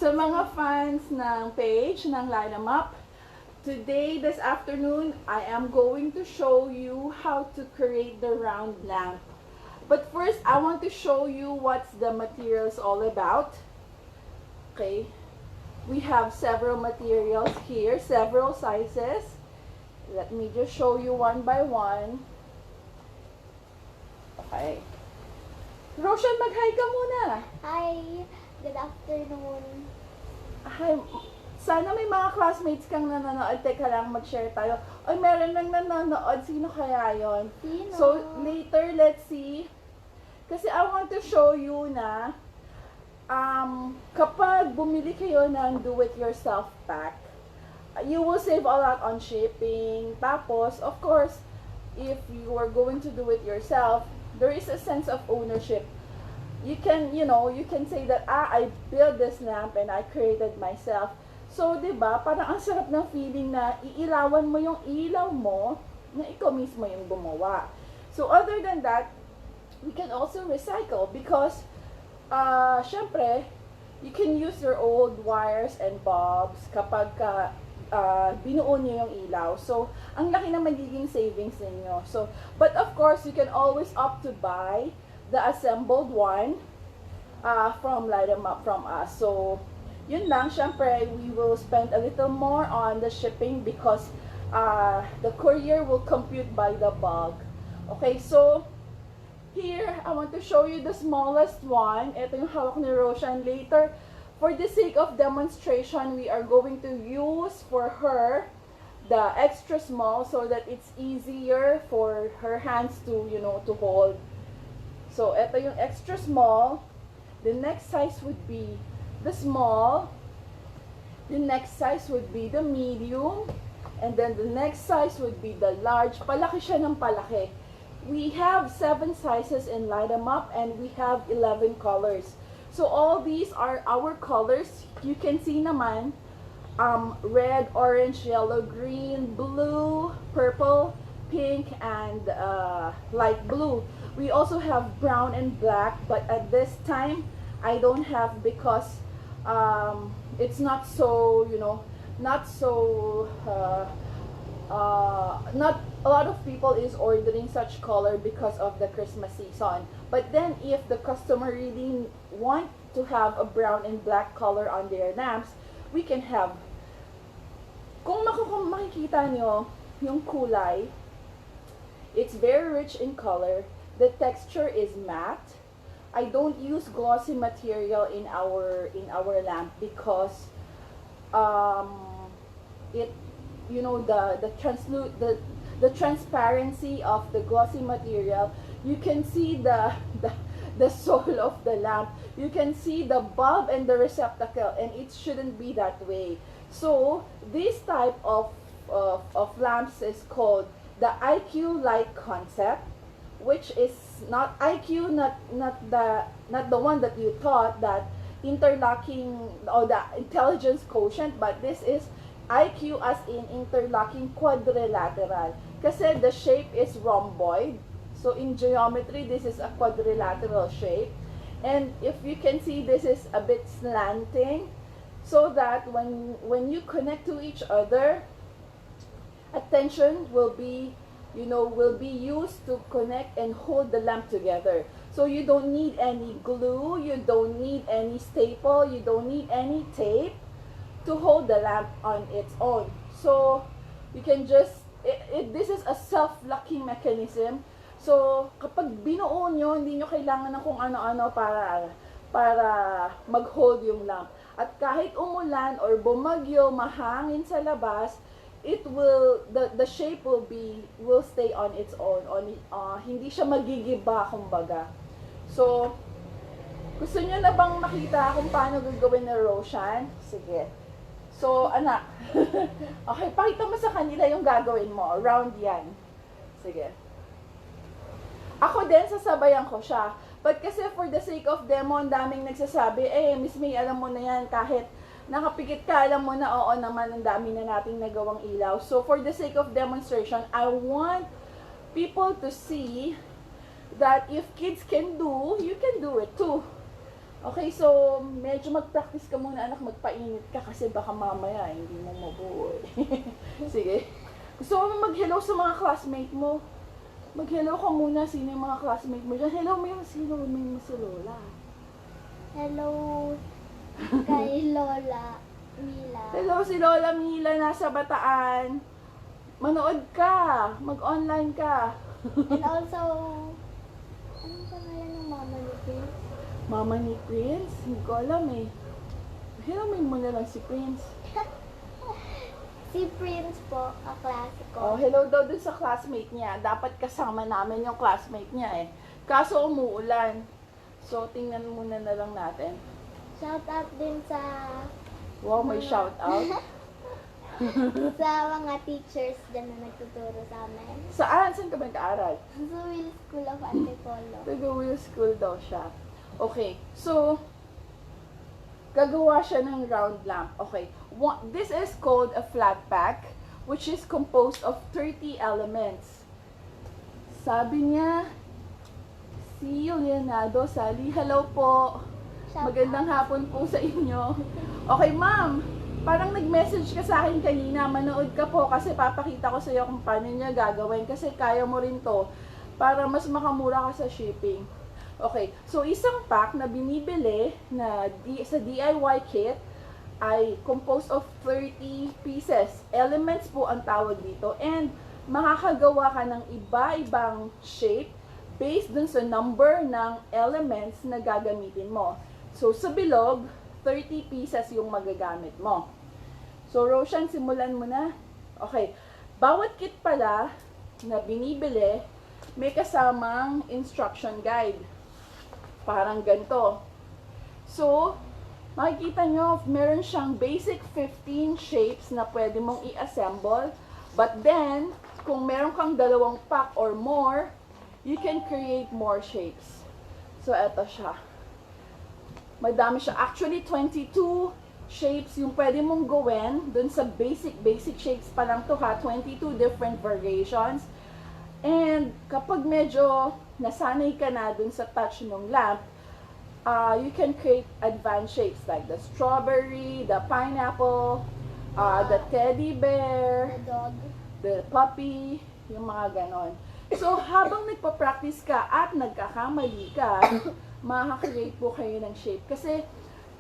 Sa mga fans ng page ng Light 'em Up, today, this afternoon, I am going to show you how to create the round lamp. But first, I want to show you what's the materials all about. Okay, we have several materials here, several sizes. Let me just show you one by one. Okay. Roshan, mag-hi ka muna. Hi! Good afternoon. Hi. Sana may mga classmates kang nanonood. Teka lang, mag-share tayo. Ay, meron lang nanonood. Sino kaya yon? Sino? So, later, let's see. Kasi I want to show you na kapag bumili kayo ng do-it-yourself pack, you will save a lot on shipping. Tapos, of course, if you are going to do it yourself, there is a sense of ownership. You can, you can say that, I built this lamp and I created myself. So, 'di ba, parang ang sarap ng feeling na iilawan mo yung ilaw mo na ikaw mismo yung gumawa. So, other than that, we can also recycle because, syempre, you can use your old wires and bulbs kapag binuo niyo yung ilaw. So, ang laki na magiging savings ninyo. So, but of course, you can always opt to buy the assembled one from Light 'em Up from us. So, yun lang. Syempre, we will spend a little more on the shipping because the courier will compute by the bulk. Okay, so here, I want to show you the smallest one. Ito yung hawak ni Roshan. Later, for the sake of demonstration, we are going to use for her the extra small so that it's easier for her hands to, to hold. So, ito yung extra small. The next size would be the small. The next size would be the medium. And then the next size would be the large. Palaki siya ng palaki. We have 7 sizes in Light 'em Up and we have 11 colors. So, all these are our colors. You can see naman, red, orange, yellow, green, blue, purple, pink, and light blue. We also have brown and black, but at this time, I don't have because it's not so, not so, not a lot of people is ordering such color because of the Christmas season. But then, if the customer really want to have a brown and black color on their lamps, we can have. Kung makikita nyo yung kulay, it's very rich in color. The texture is matte. I don't use glossy material in our lamp because it, the transparency of the glossy material, you can see the soul of the lamp. You can see the bulb and the receptacle, and it shouldn't be that way. So this type of lamps is called the IQ light concept, which is not IQ, not the one that you thought, that interlocking or the intelligence quotient, but this is IQ as in interlocking quadrilateral. Kasi the shape is rhomboid. So in geometry, this is a quadrilateral shape. And if you can see, this is a bit slanting, so that when you connect to each other, attention will be used to connect and hold the lamp together. So you don't need any glue, you don't need any staple, you don't need any tape to hold the lamp on its own. So you can just, this is a self-locking mechanism. So kapag binuo nyo, hindi nyo kailangan ng kung ano-ano para mag-hold yung lamp. At kahit umulan or bumagyo, mahangin sa labas, it will, the shape will stay on its own, hindi siya magigiba, kumbaga. So gusto niyo na bang makita kung paano gagawin ni Roshan? Sige. So anak, okay, pakita mo sa kanila yung gagawin mo. Round yan. Sige. Ako din, sasabayan ko siya. But kasi for the sake of demo, ang daming nagsasabi, Miss May, alam mo na yan, kahit nakapikit ka, alam mo na, oo naman, ang dami na nating nagawang ilaw. So, for the sake of demonstration, I want people to see that if kids can do, you can do it too. Okay, so medyo mag-practice ka muna anak, magpainit ka kasi baka mamaya hindi mo mabuo. Sige. Gusto mo mag-hello sa mga classmate mo? Mag-hello ka muna, sino yung mga classmate mo dyan? Hello, may sino, may si Lola. Hello kay Lola Mila. Hello, si Lola Mila nasa Bataan. Manood ka, mag-online ka. And also, anong pangalan ng mama ni Prince? Mama ni Prince? Hindi ko alam eh. Hello, mo na lang si Prince. Si Prince po, kaklase Oh, ko. hello daw dun sa classmate niya. Dapat kasama namin yung classmate niya eh. Kaso umuulan. So, tingnan muna na lang natin. Shout out din sa Wow, may shout out. sa mga teachers dyan na nagtuturo sa amin. Saan? Saan ka ba nag-aaral? Sa Will School of Antipolo. Taga-Will School daw siya. Okay, so, gagawa siya ng round lamp. Okay, this is called a flat pack, which is composed of 30 elements. Sabi niya, si Leonardo Sally, hello po. Shout Magandang out. hapon po sa inyo. Okay, ma'am, parang nag-message ka sa akin kanina, manood ka po kasi papakita ko sa iyo kung paano niya gagawin kasi kaya mo rin to para mas makamura ka sa shipping. Okay, so isang pack na binibili na sa DIY kit ay composed of 30 pieces. Elements po ang tawag dito and makakagawa ka ng iba-ibang shape based dun sa number ng elements na gagamitin mo. So sa bilog, 30 pieces yung magagamit mo. So Roshan, simulan mo na. Okay, bawat kit pala na binibili may kasamang instruction guide. Parang ganito. So, makikita nyo, meron siyang basic 15 shapes na pwede mong i-assemble. But then, kung meron kang dalawang pack or more, you can create more shapes. So, eto siya. Madami siya. Actually, 22 shapes yung pwede mong gawin. Dun sa basic shapes pa lang to ha. 22 different variations. And kapag medyo nasanay ka na dun sa touch ng lamp, you can create advanced shapes like the strawberry, the pineapple, the teddy bear, The dog. the puppy, yung mga ganon. So, habang nagpa-practice ka at nagkakamali ka, makaka-create po kayo ng shape. Kasi,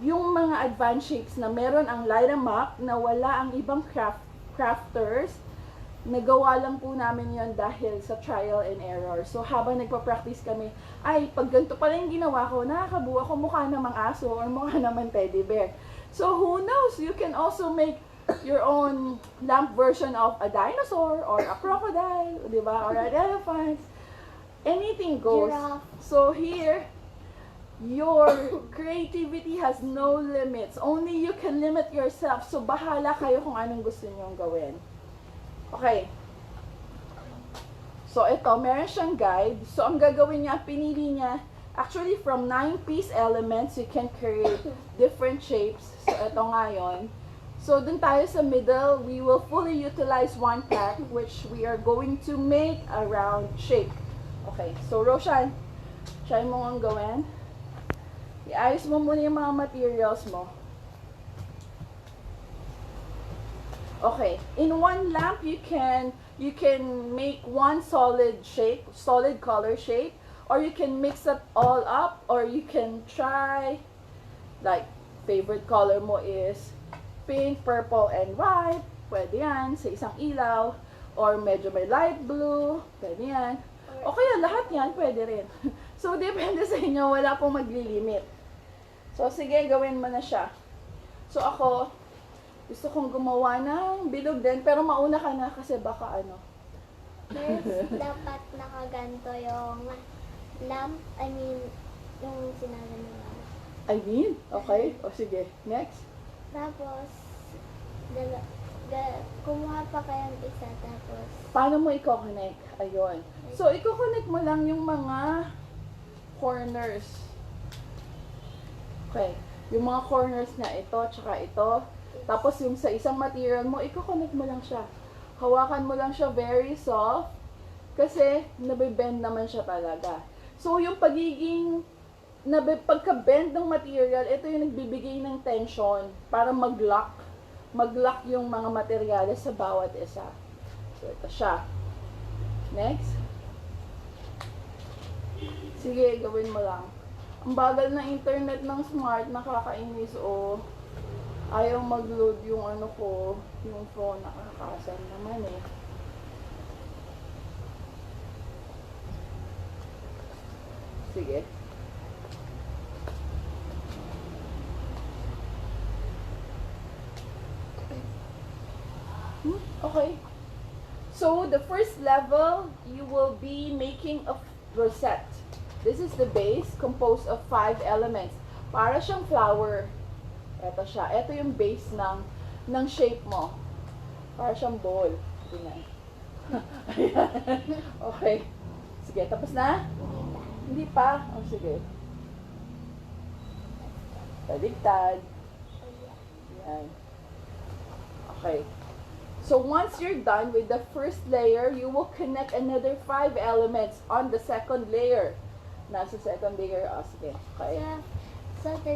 yung mga advanced shapes na meron ang light 'em up, na wala ang ibang crafters, nagawa lang po namin yon dahil sa trial and error. So, habang nagpa-practice kami, ay, pag ganito pala yung ginawa ko, nakakabuo ako mukha namang aso or mukha naman teddy bear. So, who knows? You can also make your own lamp version of a dinosaur or a crocodile, di ba? Or an elephant. Anything goes. Giraffe. So, here, your creativity has no limits. Only you can limit yourself. So, bahala kayo kung anong gusto niyong gawin. Okay. So, ito, meron siyang guide. So, ang gagawin niya, pinili niya, actually, from 9-piece elements, you can create different shapes. So, ito nga yun. So, dun tayo sa middle, we will fully utilize one pack, which we are going to make a round shape. Okay. So, Roshan, try mo ang gawin. Iayos mo muna yung mga materials mo. Okay, in one lamp you can make one solid shape, solid color shape, or you can mix it all up, or you can try like favorite color mo is pink, purple, and white. Pwede yan sa isang ilaw, or medyo may light blue. Pwede yan. O kaya lahat yan pwede rin. So depende sa inyo, wala pong maglilimit. So sige, gawin mo na siya. So ako, gusto kong gumawa ng bilog din, pero mauna ka na kasi baka ano. First, dapat nakaganto yung lamp. I mean, yung sinabi nila. Okay. O sige, next. Tapos, kumuha pa kayong isa. Tapos, Paano mo i-connect? Ayun. So, i-connect mo lang yung mga corners. Okay. Yung mga corners na ito, tsaka ito. Tapos yung sa isang material mo, i-connect mo lang siya. Hawakan mo lang siya very soft kasi nabibend naman siya talaga. So yung pagiging pagka-bend ng material, ito yung nagbibigay ng tension para mag-lock yung mga materyales sa bawat isa. So, ito siya. Next. Sige, gawin mo lang. Ang bagal ng internet ng smart, nakakainis o ayaw mag-load yung ano ko, yung phone, nakakasal naman eh. Sige. Okay. So, the first level, you will be making a rosette. This is the base composed of 5 elements. Para siyang flower. Ito siya. Ito yung base ng shape mo. Para siyang ball. Tingnan. Okay. Sige, tapos na? Hindi pa. Oh, sige. Taligtad. Yan. Okay. So once you're done with the first layer, you will connect another 5 elements on the second layer. Nasa second layer. Oh, sige. Okay.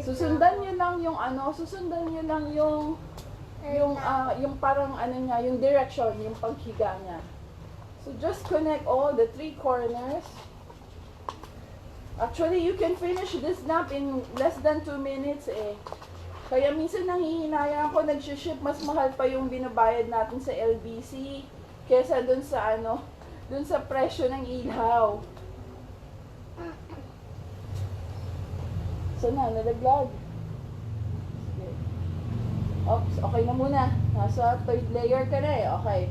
Susundan nyo lang yung ano, susundan nyo lang yung parang ano niya, yung direction, yung paghiga niya. So just connect all the 3 corners. Actually, you can finish this nap in less than 2 minutes eh. Kaya minsan nanghihinayang ako, nag-ship, mas mahal pa yung binabayad natin sa LBC kesa dun sa ano, dun sa presyo ng ilaw. So na, nalaglag. Sige. Oops, okay na muna. Nasa third layer ka na eh. Okay.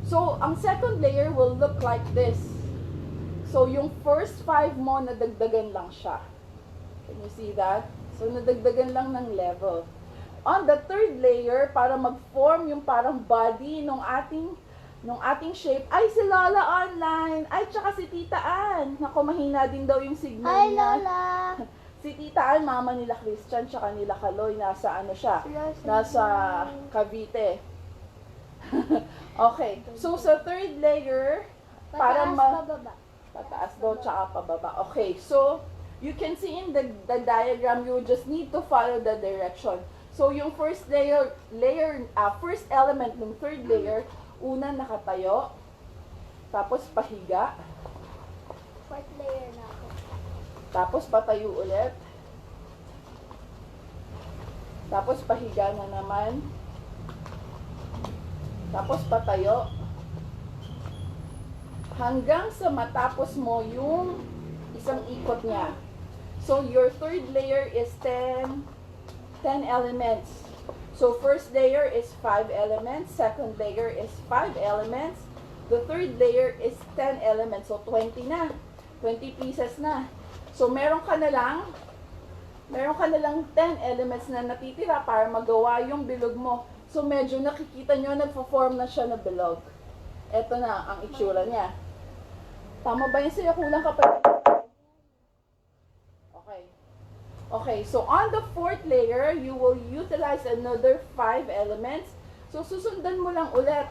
So, ang second layer will look like this. So, yung first 5 mo, nadagdagan lang siya. Can you see that? So, nadagdagan lang ng level. On the third layer, para mag-form yung parang body nung ating shape, ay si Lola online, ay tsaka si Tita Ann. Naku, mahina din daw yung signal Hi, niya. Lola! Si Tita Ann, mama nila Christian, tsaka nila Kaloy, nasa ano siya? Nasa Cavite. Okay, so sa third layer, para pataas daw tsaka pababa. Okay, so you can see in the diagram, you just need to follow the direction. So yung first first element ng third layer, una nakatayo, tapos pahiga, Fourth layer na ako. tapos patayo ulit, tapos pahiga na naman, tapos patayo, hanggang sa matapos mo yung isang ikot niya. So your third layer is 10 elements. So first layer is 5 elements, second layer is 5 elements, the third layer is 10 elements. So 20 na. 20 pieces na. So meron ka na lang 10 elements na natitira para magawa yung bilog mo. So medyo nakikita nyo, nagpo-form na siya na bilog. Ito na ang itsura niya. Tama ba yun sa'yo? Kulang ka pa. Okay. Okay, so on the fourth layer, you will utilize another 5 elements. So susundan mo lang ulit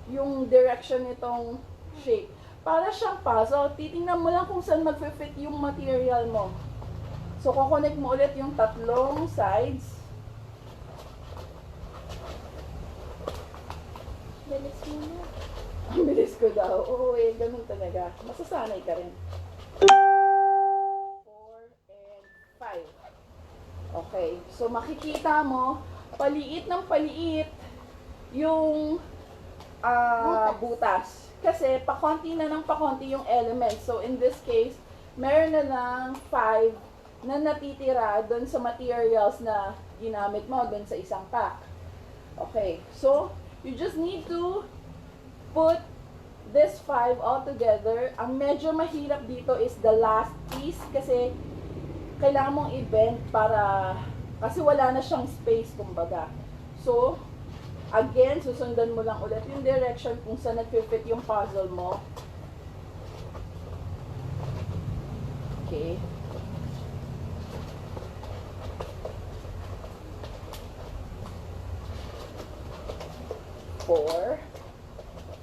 yung direction nitong shape. Para siyang puzzle, titingnan mo lang kung saan mag-fit yung material mo. So kukonek mo ulit yung tatlong sides. Bilis mo na. Ang bilis ko daw. Oo eh, ganun talaga. Masasanay ka rin. 4 and 5. Okay. So makikita mo, paliit ng paliit yung butas. Kasi pakonti na ng pakonti yung elements. So in this case, meron na lang 5 na natitira doon sa materials na ginamit mo doon sa isang pack. Okay. So, you just need to put this 5 all together. Ang medyo mahirap dito is the last piece kasi kailangan mong i-bend kasi wala na siyang space kumbaga. So, again, susundan mo lang ulit yung direction kung saan nag-fit yung puzzle mo. Okay. Four.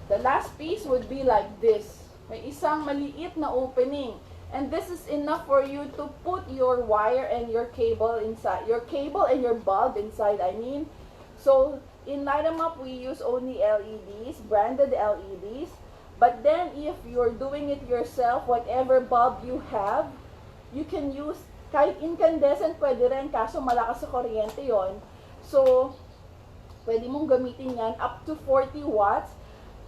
The last piece would be like this. May isang maliit na opening. And this is enough for you to put your wire and your cable inside, your cable and your bulb inside, I mean. So in Light 'em Up, we use only LEDs, branded LEDs. But then if you're doing it yourself, whatever bulb you have, you can use, kahit incandescent pwede rin, kaso malakas sa kuryente yon. So, pwede mong gamitin yan up to 40 watts.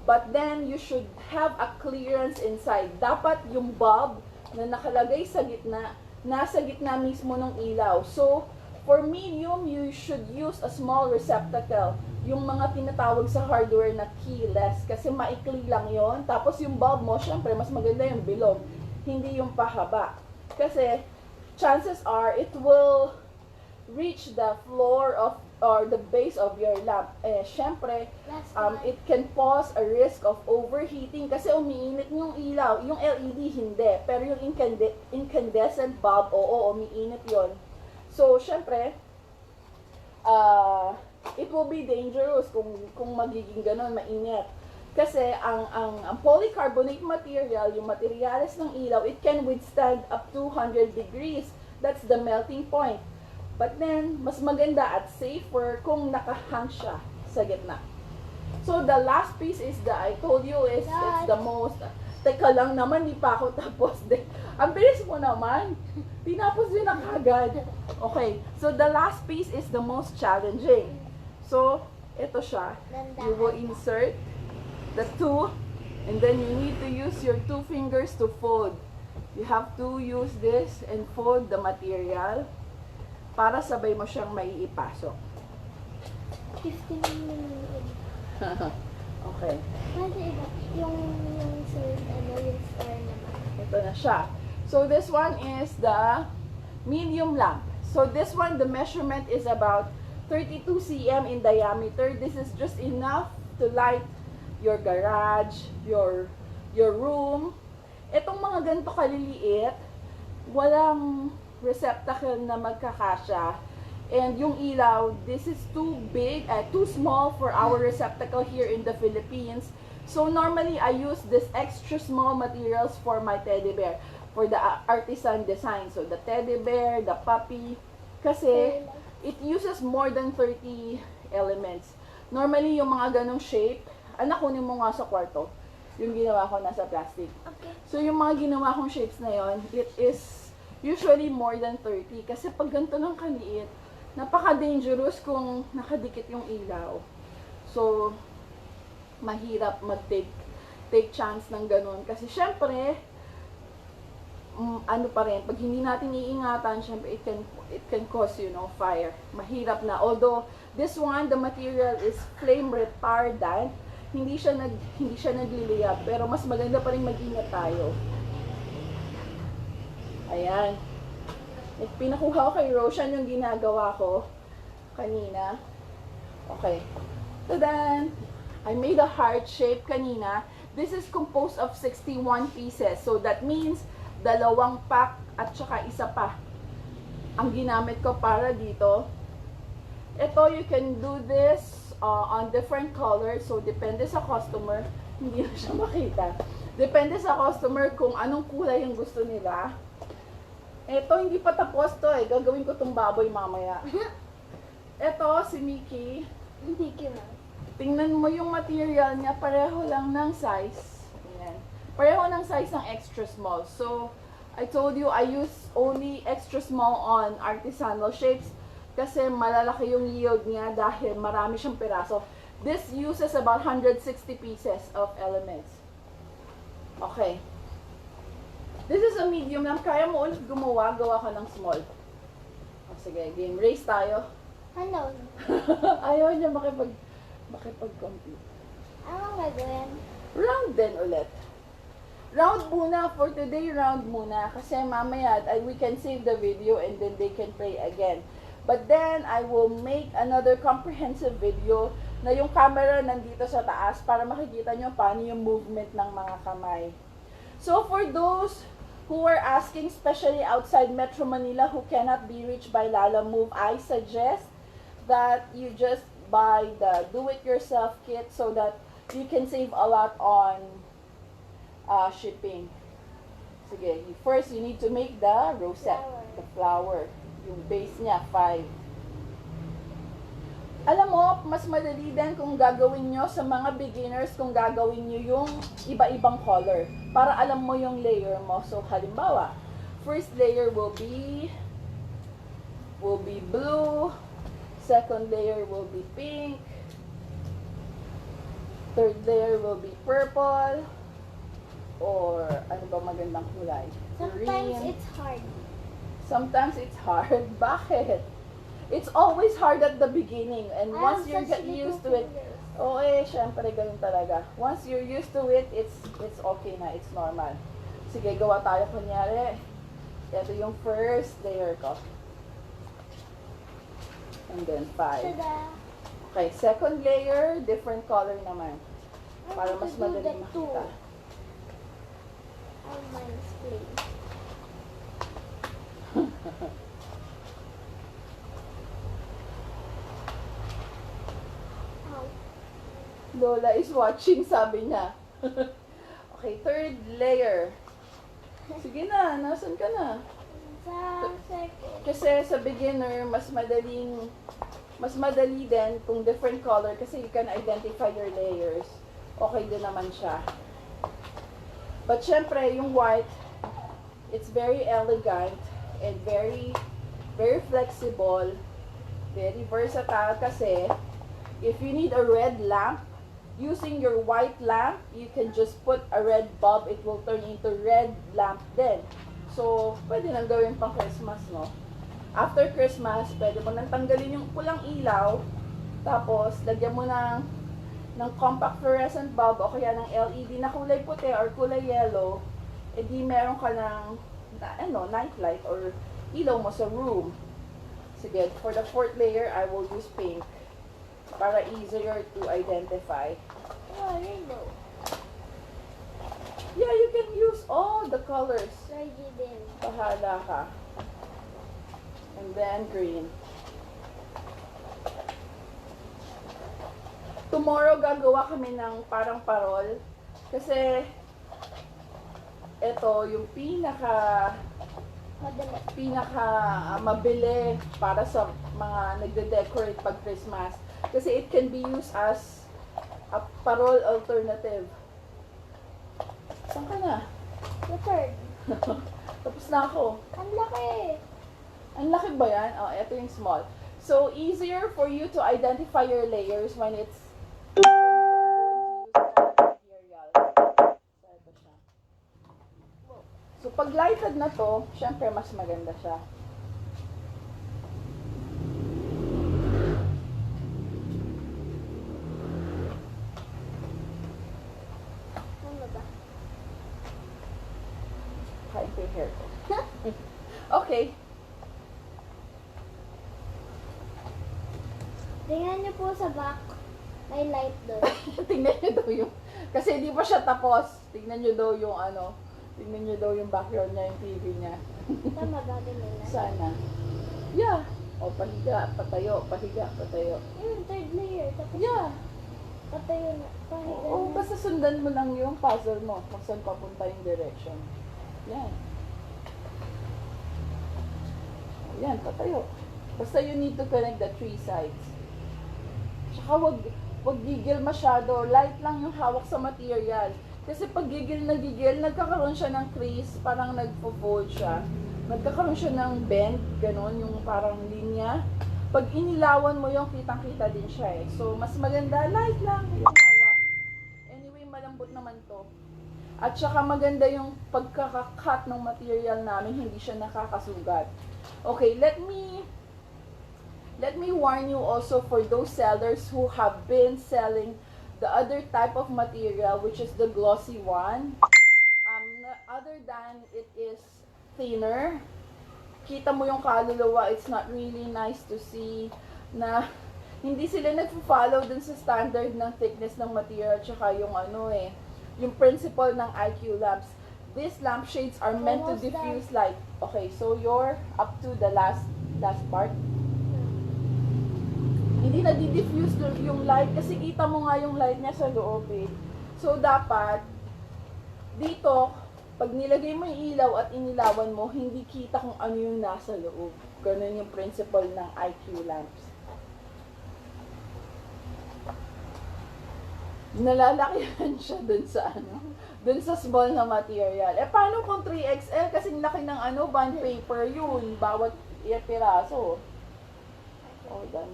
But then, you should have a clearance inside. Dapat yung bulb na nakalagay sa gitna, nasa gitna mismo ng ilaw. So, for medium, you should use a small receptacle. Yung mga tinatawag sa hardware na keyless. Kasi maikli lang yon. Tapos yung bulb mo, syempre, mas maganda yung bilog. Hindi yung pahaba. Kasi, chances are, it will reach the floor of or the base of your lamp. Syempre, it can cause a risk of overheating kasi umiinit yung ilaw. Yung LED hindi, pero yung incandescent bulb, oo, umiinit yon. So, syempre, it will be dangerous kung magiging ganon, mainit. Kasi ang polycarbonate material, yung materials ng ilaw, it can withstand up to 100 degrees. That's the melting point. But then, mas maganda at safer kung nakahang siya sa gitna. So, the last piece is I told you is it's the most, teka lang naman, di pa ako tapos din. Ang bilis mo naman. Tinapos din na kagad. Okay, so the last piece is the most challenging. So, ito siya. You will insert the two, and then you need to use your 2 fingers to fold. You have to use this and fold the material para sabay mo siyang maiipasok. 15 minutes. Okay. Kasi iba, yung star naman. Ito na siya. So this one is the medium lamp. So this one, the measurement is about 32 cm in diameter. This is just enough to light your garage, your room. Itong mga ganito kaliliit, walang receptacle na magkakasya. And yung ilaw, this is too big, too small for our receptacle here in the Philippines. So normally, I use this extra small materials for my teddy bear, for the artisan design. So the teddy bear, the puppy, kasi it uses more than 30 elements. Normally, yung mga ganong shape, anak, kunin mo nga sa kwarto. Yung ginawa ko nasa plastic. Okay. So yung mga ginawa kong shapes na yon, it is usually more than 30. Kasi pag ganito lang kaliit, napaka-dangerous kung nakadikit yung ilaw. So, mahirap take chance ng ganun. Kasi syempre, ano pa rin, pag hindi natin iingatan, syempre it can cause, fire. Mahirap na. Although, this one, the material is flame retardant, hindi siya nagliliyab, pero mas maganda pa rin mag-ingat tayo. Ayan. Pinakuha ko kay Roshan yung ginagawa ko kanina. Okay. So then, I made a heart shape kanina. This is composed of 61 pieces. So that means, 2 pack at saka isa pa ang ginamit ko para dito. Ito, you can do this on different colors. So, depende sa customer. Hindi na siya makita. Depende sa customer kung anong kulay yung gusto nila. Ito, hindi pa tapos to eh. Gagawin ko tong baboy mamaya. Ito, si Mickey. Mickey Mouse. Tingnan mo yung material niya. Pareho lang ng size. Ayan. Pareho ng size ng extra small. So, I told you, I use only extra small on artisanal shapes. Kasi malalaki yung yield niya dahil marami siyang piraso. This uses about 160 pieces of elements. Okay. This is a medium lang. Kaya mo ulit gawa ka ng small. O, sige, game. Race tayo. Ano? Ayaw niya makipag-compete. Anong gagawin? Round din ulit. Round muna. For today, round muna. Kasi mamaya, we can save the video and then they can play again. But then, I will make another comprehensive video na yung camera nandito sa taas para makikita nyo paano yung movement ng mga kamay. So, for those who are asking, especially outside Metro Manila, who cannot be reached by Lala Move, I suggest that you just buy the do-it-yourself kit so that you can save a lot on shipping. Sige, first you need to make the rosette, Flower. the flower. Yung base niya, 5. Alam mo, mas madali din kung gagawin nyo sa mga beginners kung gagawin nyo yung iba-ibang color. Para alam mo yung layer mo. So, halimbawa, first layer will be blue. Second layer will be pink. Third layer will be purple. Or, ano ba magandang kulay? Sometimes Green. it's hard. Sometimes it's hard. Bakit? It's always hard at the beginning. And I once have you such get little used to it, fingers. oh syempre ganun talaga. Once you're used to it, it's okay na. It's normal. Sige, gawa tayo kunyari. Ito yung first layer ko. And then 5. Tada! Okay, second layer, different color naman. I Para want mas to do madali that too. makita. Oh, mine's plain. Ow. Lola is watching, sabi niya. Okay, third layer. Sige na, nasan ka na? Sa second. Kasi sa beginner, mas madali din kung different color kasi you can identify your layers. Okay din naman siya. But syempre, yung white, it's very elegant and very flexible, very versatile kasi if you need a red lamp, using your white lamp, you can just put a red bulb, it will turn into red lamp din. So, pwede nang gawin pang Christmas, no? After Christmas, pwede mo nang tanggalin yung pulang ilaw, tapos lagyan mo ng compact fluorescent bulb o kaya ng LED na kulay puti or kulay yellow, edi meron ka ng night light or ilaw mo sa room. Sige, for the fourth layer, I will use pink para easier to identify. Oh, rainbow. Yeah, you can use all the colors. Ready din. Bahala ka. And then green. Tomorrow gagawa kami ng parang parol kasi ito yung Madali. mabili para sa mga nagde-decorate pag Christmas kasi it can be used as a parol alternative. Saan ka na? The third. Tapos na ako. Ang laki. Ang laki ba yan? Oh, ito yung small. So, easier for you to identify your layers when you are going to use that material. So, ito siya. So, pag lighted na to, syempre mas maganda siya. Ano ba? Kain ko yung hair ko. Okay. Tingnan niyo po sa back. May light doon. Tingnan nyo daw yung... Kasi di pa siya tapos. Tingnan nyo daw yung tingnan nyo daw yung background niya, yung TV niya. Tama ba ganun? Sana. Yeah. O, pahiga, patayo, pahiga, patayo. Yun, third layer. Tapos Yeah. patayo na. Pahiga Oo, na. basta sundan mo lang yung puzzle mo kung saan papunta yung direction. Yan. Yan, patayo. Basta you need to connect the three sides. Tsaka wag gigil masyado. Light lang yung hawak sa material. Kasi pag gigil, nagkakaroon siya ng crease, parang nagpo-fold siya. Nagkakaroon siya ng bend, ganon, yung parang linya. Pag inilawan mo yung kitang-kita din siya eh. So, mas maganda, light lang yung hawak. Anyway, malambot naman to. At saka maganda yung pagkakakat ng material namin, hindi siya nakakasugat. Okay, let me warn you also for those sellers who have been selling the other type of material, which is the glossy one. Other than it is thinner, kita mo yung kaluluwa, it's not really nice to see na hindi sila nagpo-follow dun sa standard ng thickness ng material tsaka yung yung principle ng IQ lamps. These lampshades are meant to Almost diffuse light. Okay, so you're up to the last part. Hindi na di-diffuse yung light kasi kita mo nga yung light niya sa loob eh. So dapat dito Pag nilagay mo yung ilaw at inilawan mo, hindi kita kung ano yung nasa loob. Ganun yung principle ng IQ lamps. Nalalakihan siya dun sa dun sa small na material. Paano kung 3XL? Kasing laki ng bond paper yun, bawat piraso.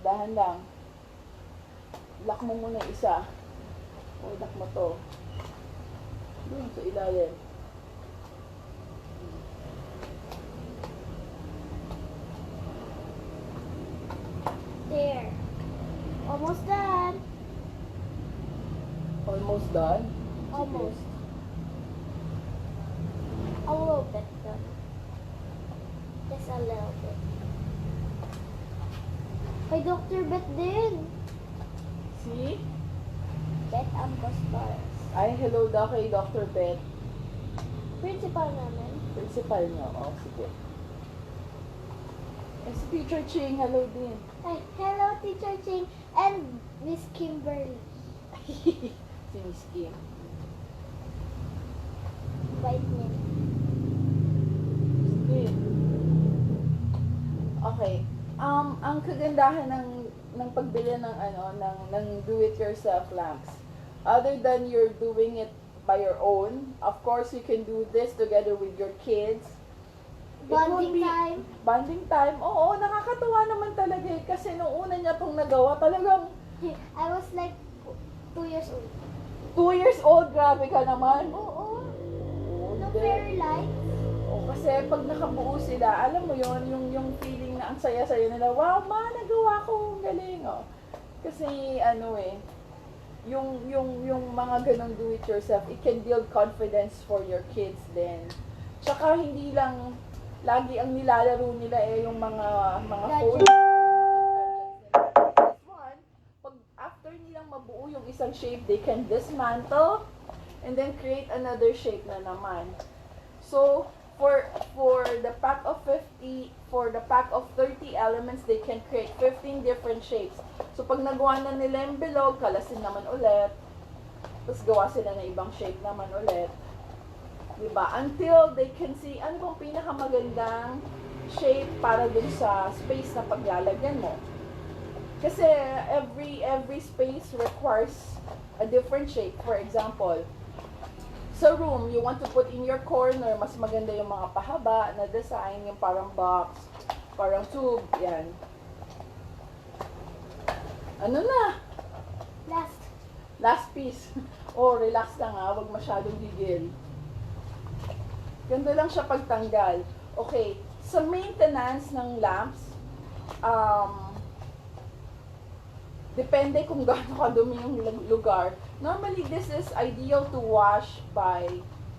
Dahan lang. Lock mo muna isa. Lock mo to. Dun sa ilalim. There. Almost done. Almost done? Almost. A little bit done. Just a little bit. Kay Dr. Bet din. See? Bet ang Costars. Ay, hello daw kay Dr. Beth. Principal namin. Principal niyo. Sige. Si Teacher Ching, hello din. Ay, hello Teacher Ching and Miss Kimberly. Si Miss Kim. Bite niya. Sige. Okay. Ang kagandahan ng pagbili ng do-it-yourself lamps. Other than you're doing it by your own, of course you can do this together with your kids. Bonding time. Bonding time. Oo, nakakatuwa naman talaga eh. Kasi nung una niya itong nagawa, talagang I was like 2 years old. 2 years old, grabe ka naman. Oo. No Hindi. fairy lights. Kasi pag nakabuo sila, alam mo yon yung feeling na ang saya-saya nila, wow, ma, nagawa ko, galing, oh. Kasi, yung mga ganong do-it-yourself, it can build confidence for your kids din. Tsaka, hindi lang, lagi ang nilalaro nila yung mga phone. This one, pag after nilang mabuo yung isang shape, they can dismantle, and then create another shape na naman. So, for the pack of 30 elements, they can create 15 different shapes. So, pag nagawa na nila yung bilog, kalasin naman ulit. Tapos gawa sila ng ibang shape naman ulit. Diba? Until they can see ano bang pinakamagandang shape para dun sa space na paglalagyan mo. Kasi every space requires a different shape. For example, sa room, you want to put in your corner, mas maganda yung mga pahaba na design, yung parang box, parang tube, yan. Ano na? Last piece. Relax lang wag masyadong gigil. Ganda lang siya pagtanggal. Okay, sa maintenance ng lamps, depende kung gaano kadumi yung lugar. Normally, this is ideal to wash by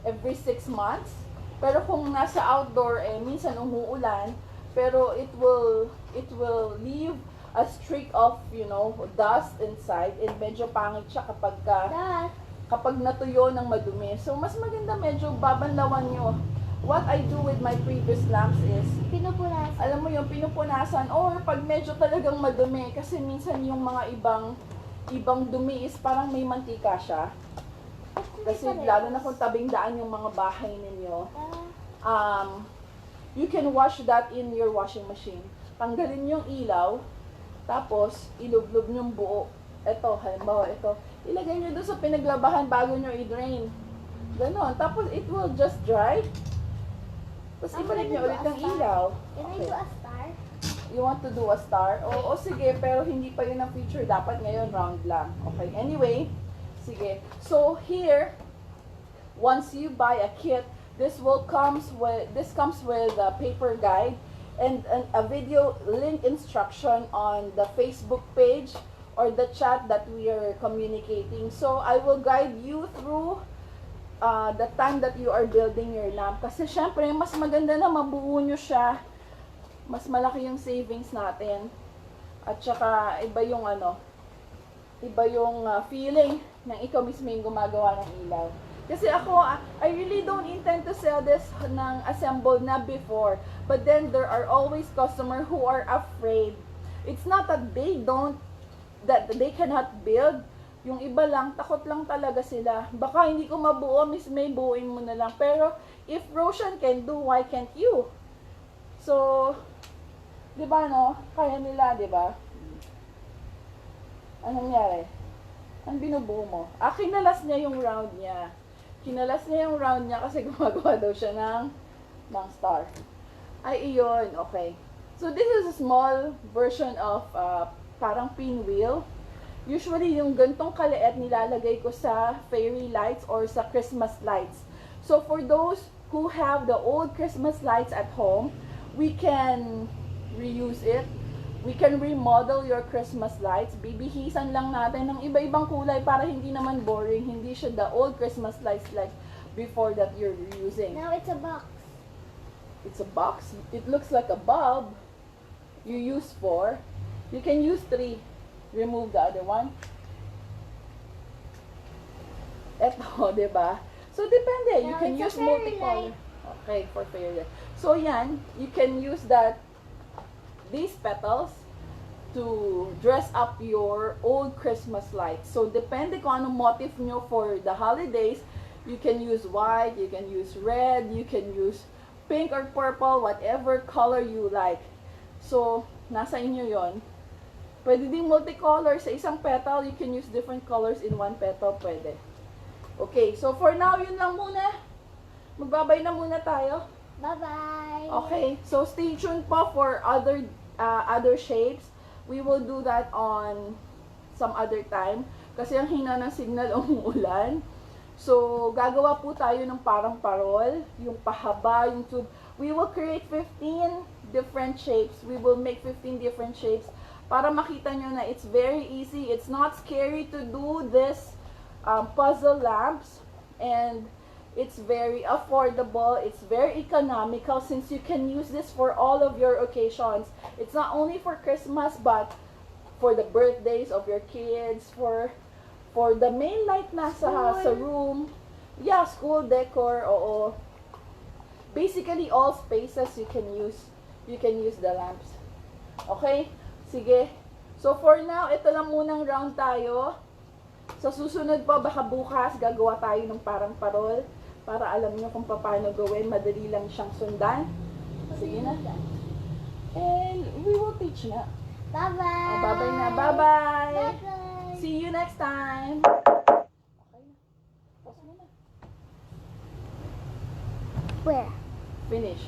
every 6 months. Pero kung nasa outdoor, minsan umuulan, pero it will leave a streak of, dust inside, and medyo pangit siya kapag natuyo ng madumi. So, mas maganda medyo babanlawan nyo. What I do with my previous lamps is, Pinupunasan. alam mo yung pinupunasan, or pag medyo talagang madumi, kasi minsan yung mga ibang dumi is parang may mantika siya. Kasi lalo na kung tabing daan yung mga bahay ninyo, you can wash that in your washing machine. Tanggalin yung ilaw, tapos ilublob yung buo. Ito, halimbawa ito, ilagay nyo doon sa pinaglabahan bago nyo i-drain. Ganon. Tapos it will just dry. Tapos ibalik nyo ulit ng ilaw. Can I do a star? You want to do a star? Oo, sige, pero hindi pa yun ang feature. Dapat ngayon round lang. Okay, anyway, sige. So here, once you buy a kit, this comes with a paper guide and a video link instruction on the Facebook page or the chat that we are communicating. So I will guide you through the time that you are building your lamp. Kasi syempre, mas maganda na mabuo nyo siya. Mas malaki yung savings natin. At saka, iba yung feeling ng ikaw mismo yung gumagawa ng ilaw. Kasi ako, I really don't intend to sell this ng assembled na before. But then, there are always customers who are afraid. It's not that they cannot build, Yung iba lang, takot lang talaga sila. Baka hindi ko mabuo, Miss May, buuin mo na lang. Pero, if Roshan can do, why can't you? So, di ba no? Kaya nila, di ba? Anong nangyari? Ang binubuo mo? Kinalas niya yung round niya. Kinalas niya yung round niya kasi gumagawa daw siya ng star. Ay, iyon. Okay. So, this is a small version of parang pinwheel. Usually, yung gantong kaliit nilalagay ko sa fairy lights or sa Christmas lights. So, for those who have the old Christmas lights at home, we can reuse it. We can remodel your Christmas lights. Bibihisan lang natin ng iba-ibang kulay para hindi naman boring. Hindi siya the old Christmas lights like before that you're using. Now it's a box. It's a box. It looks like a bulb. You use 4. You can use 3. Remove the other one. Eto, diba? So, depende. You Now can it's a use fairy multicolor. light. Okay, for fairy light. So, yan. You can use these petals to dress up your old Christmas lights. So, depende kung anong motif nyo for the holidays. You can use white, you can use red, you can use pink or purple, whatever color you like. So, nasa inyo yon. Pwede ding multicolor. Sa isang petal, you can use different colors in one petal. Pwede. Okay, so for now, yun lang muna. Magbabay na muna tayo. Bye-bye. Okay, so stay tuned po for other shapes. We will do that on some other time. Kasi ang hina ng signal umuulan. So, gagawa po tayo ng parang parol. Yung pahaba, yung tube. We will create 15 different shapes. We will make 15 different shapes. Para makita nyo na it's very easy. It's not scary to do this puzzle lamps. And it's very affordable. It's very economical since you can use this for all of your occasions. It's not only for Christmas but for the birthdays of your kids, for the main light na sa room. Yeah, school decor, oo. Basically, all spaces you can use the lamps. Okay? Sige. So, for now, ito lang munang round tayo. Sa susunod po, baka bukas, gagawa tayo ng parang parol. Para alam nyo kung paano gawin. Madali lang siyang sundan. Sige na. And we will teach na. Bye-bye. Bye-bye na. Bye-bye. Bye-bye. See you next time. Okay na. Pause mo na. Where? Finish.